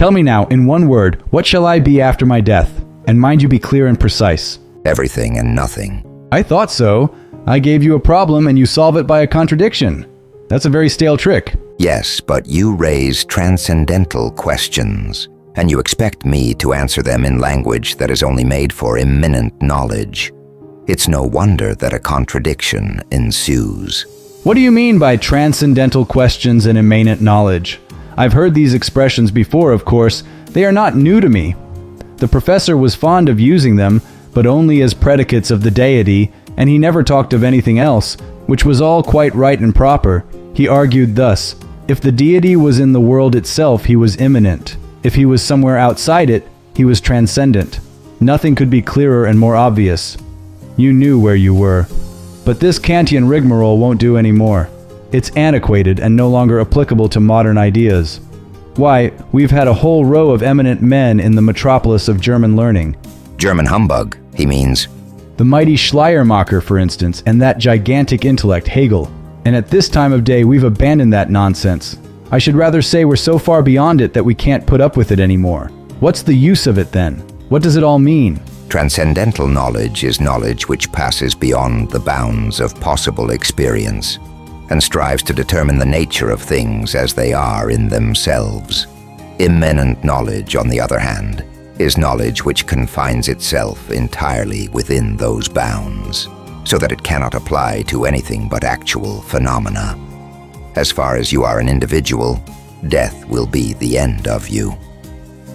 Tell me now, in one word, what shall I be after my death? And mind you be clear and precise. Everything and nothing. I thought so. I gave you a problem and you solve it by a contradiction. That's a very stale trick. Yes, but you raise transcendental questions, and you expect me to answer them in language that is only made for immanent knowledge. It's no wonder that a contradiction ensues. What do you mean by transcendental questions and immanent knowledge? I've heard these expressions before, of course. They are not new to me. The professor was fond of using them, but only as predicates of the deity, and he never talked of anything else, which was all quite right and proper. He argued thus: if the deity was in the world itself, he was immanent. If he was somewhere outside it, he was transcendent. Nothing could be clearer and more obvious. You knew where you were. But this Kantian rigmarole won't do any more. It's antiquated and no longer applicable to modern ideas. Why, we've had a whole row of eminent men in the metropolis of German learning. German humbug, he means. The mighty Schleiermacher, for instance, and that gigantic intellect, Hegel. And at this time of day, we've abandoned that nonsense. I should rather say we're so far beyond it that we can't put up with it anymore. What's the use of it then? What does it all mean? Transcendental knowledge is knowledge which passes beyond the bounds of possible experience and strives to determine the nature of things as they are in themselves. Immanent knowledge, on the other hand, is knowledge which confines itself entirely within those bounds, so that it cannot apply to anything but actual phenomena. As far as you are an individual, death will be the end of you.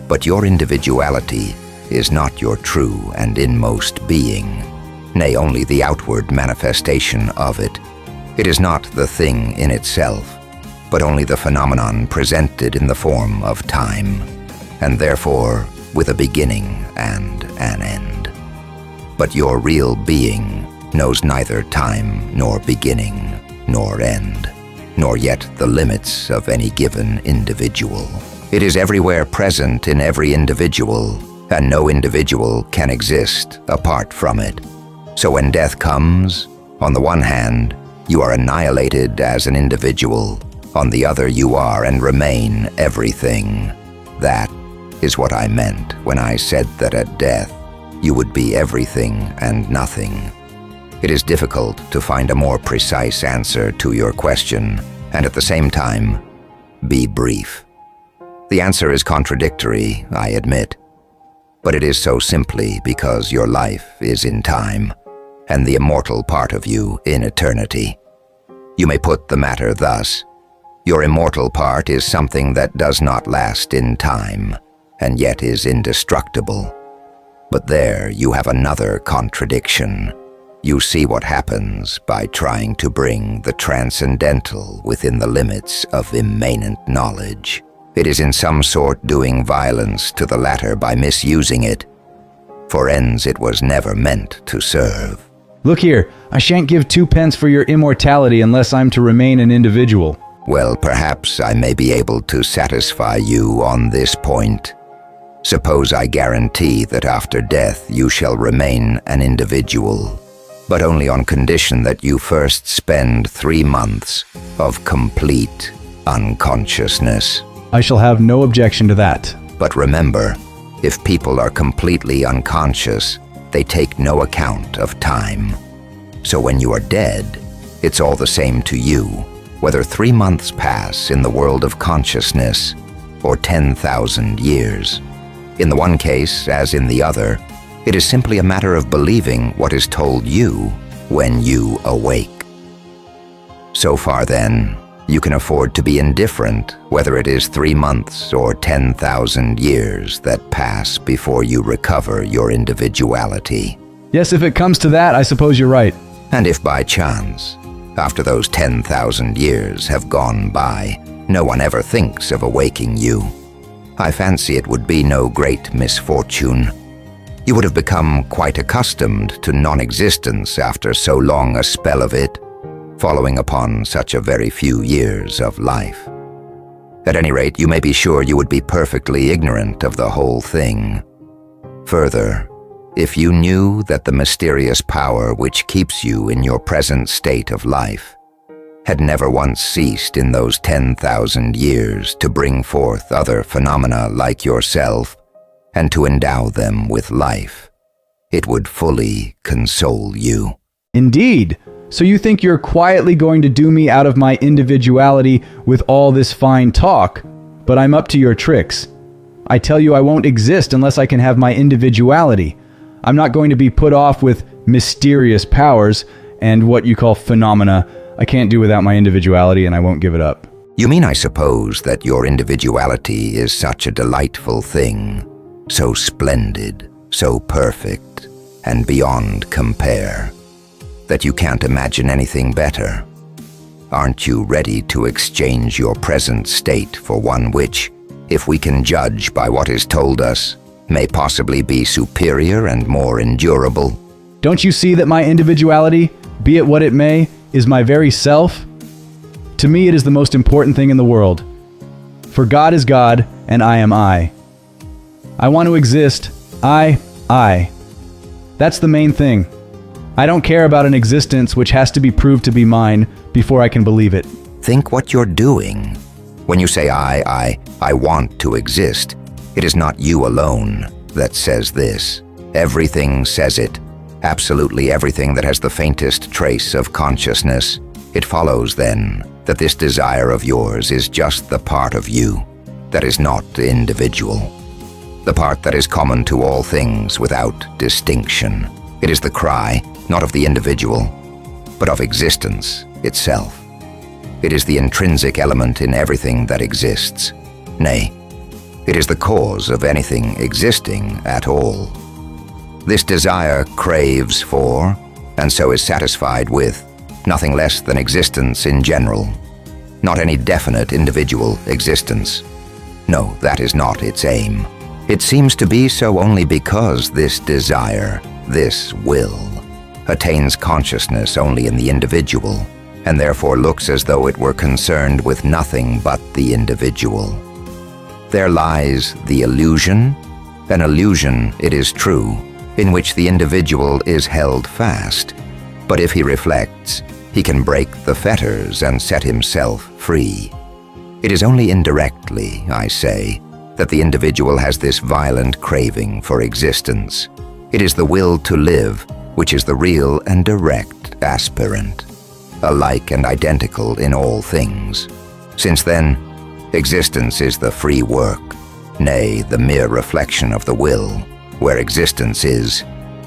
But your individuality is not your true and inmost being, nay, only the outward manifestation of it. It is not the thing in itself, but only the phenomenon presented in the form of time, and therefore with a beginning and an end. But your real being knows neither time nor beginning nor end, nor yet the limits of any given individual. It is everywhere present in every individual, and no individual can exist apart from it. So when death comes, on the one hand, you are annihilated as an individual. On the other, you are and remain everything. That is what I meant when I said that at death, you would be everything and nothing. It is difficult to find a more precise answer to your question, and at the same time, be brief. The answer is contradictory, I admit, but it is so simply because your life is in time, and the immortal part of you in eternity. You may put the matter thus: your immortal part is something that does not last in time, and yet is indestructible. But there you have another contradiction. You see what happens by trying to bring the transcendental within the limits of immanent knowledge. It is in some sort doing violence to the latter by misusing it, for ends it was never meant to serve. Look here, I shan't give 2 pence for your immortality unless I'm to remain an individual. Well, perhaps I may be able to satisfy you on this point. Suppose I guarantee that after death you shall remain an individual, but only on condition that you first spend 3 months of complete unconsciousness. I shall have no objection to that. But remember, if people are completely unconscious, they take no account of time. So when you are dead, it's all the same to you, whether 3 months pass in the world of consciousness or 10,000 years. In the one case, as in the other, it is simply a matter of believing what is told you when you awake. So far then, you can afford to be indifferent whether it is 3 months or 10,000 years that pass before you recover your individuality. Yes, if it comes to that, I suppose you're right. And if by chance, after those 10,000 years have gone by, no one ever thinks of awaking you, I fancy it would be no great misfortune. You would have become quite accustomed to non-existence after so long a spell of it, following upon such a very few years of life. At any rate, you may be sure you would be perfectly ignorant of the whole thing. Further, if you knew that the mysterious power which keeps you in your present state of life had never once ceased in those 10,000 years to bring forth other phenomena like yourself and to endow them with life, it would fully console you. Indeed. So you think you're quietly going to do me out of my individuality with all this fine talk, but I'm up to your tricks. I tell you I won't exist unless I can have my individuality. I'm not going to be put off with mysterious powers and what you call phenomena. I can't do without my individuality and I won't give it up. You mean, I suppose, that your individuality is such a delightful thing, so splendid, so perfect, and beyond compare, that you can't imagine anything better? Aren't you ready to exchange your present state for one which, if we can judge by what is told us, may possibly be superior and more endurable? Don't you see that my individuality, be it what it may, is my very self? To me, it is the most important thing in the world. For God is God, and I am I. I want to exist. I. That's the main thing. I don't care about an existence which has to be proved to be mine before I can believe it. Think what you're doing. When you say I want to exist, it is not you alone that says this. Everything says it. Absolutely everything that has the faintest trace of consciousness. It follows, then, that this desire of yours is just the part of you that is not individual. The part that is common to all things without distinction. It is the cry, not of the individual, but of existence itself. It is the intrinsic element in everything that exists. Nay, it is the cause of anything existing at all. This desire craves for, and so is satisfied with, nothing less than existence in general, not any definite individual existence. No, that is not its aim. It seems to be so only because this desire, this will, attains consciousness only in the individual, and therefore looks as though it were concerned with nothing but the individual. There lies the illusion, an illusion, it is true, in which the individual is held fast. But if he reflects, he can break the fetters and set himself free. It is only indirectly, I say, that the individual has this violent craving for existence. It is the will to live which is the real and direct aspirant, alike and identical in all things. Since then, existence is the free work, nay, the mere reflection of the will. Where existence is,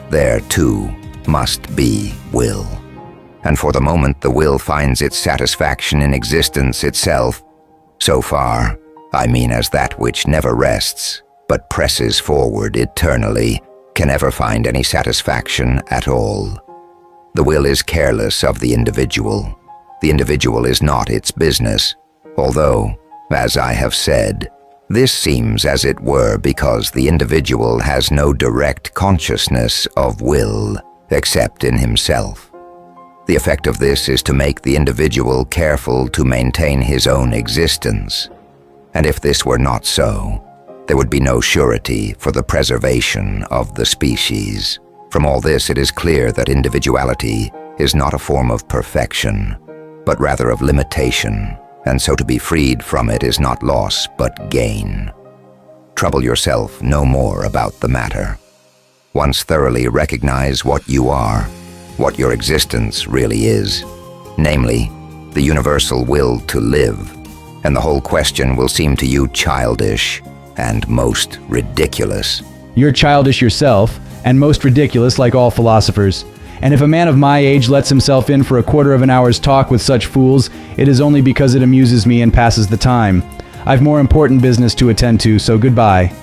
there too must be will. And for the moment the will finds its satisfaction in existence itself, so far, I mean as that which never rests, but presses forward eternally, can ever find any satisfaction at all. The will is careless of the individual. The individual is not its business, although, as I have said, this seems as it were because the individual has no direct consciousness of will except in himself. The effect of this is to make the individual careful to maintain his own existence. And if this were not so, there would be no surety for the preservation of the species. From all this, it is clear that individuality is not a form of perfection, but rather of limitation, and so to be freed from it is not loss but gain. Trouble yourself no more about the matter. Once thoroughly recognize what you are, what your existence really is, namely, the universal will to live, and the whole question will seem to you childish and most ridiculous. You're childish yourself, and most ridiculous like all philosophers. And if a man of my age lets himself in for a quarter of an hour's talk with such fools, it is only because it amuses me and passes the time. I've more important business to attend to, so goodbye.